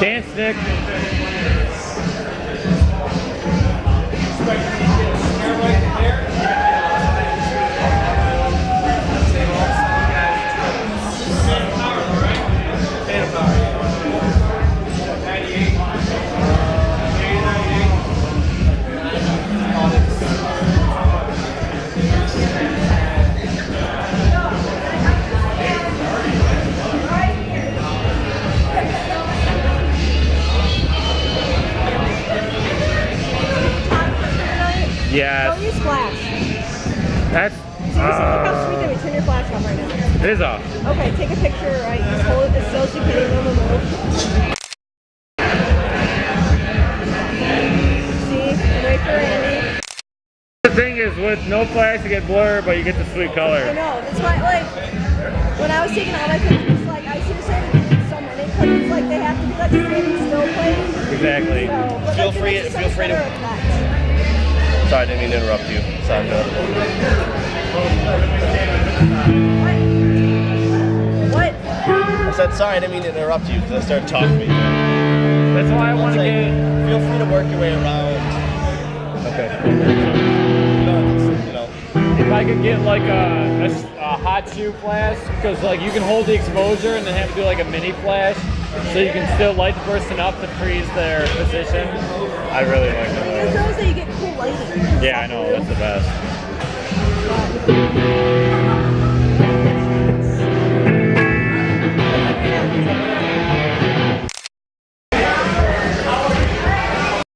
Dance stick. Yes. Don't use flash. That's. Seriously, look how sweet that we turn your flash off right now. It is off. Okay, take a picture, right? Just hold it as still as you can, no move. See? And wait for Andy. The thing is, with no flash, you get blur, but you get the sweet color. I know. That's why, like, when I was taking all my pictures, like, I should have started doing so many because it's like they have to be like standing still playing. Exactly. So, but Feel free to. Sorry, I didn't mean to interrupt you. Sorry. What? I said sorry, I didn't mean to interrupt you because I started talking to you. That's why I want to get. Feel free to work your way around. Okay. You know. If I could get like a hot shoe flash, because like you can hold the exposure and then have to do like a mini flash, so you can still light the person up to freeze their position. I really like that. It shows that you get cool lighting. Yeah, I know, that's the best.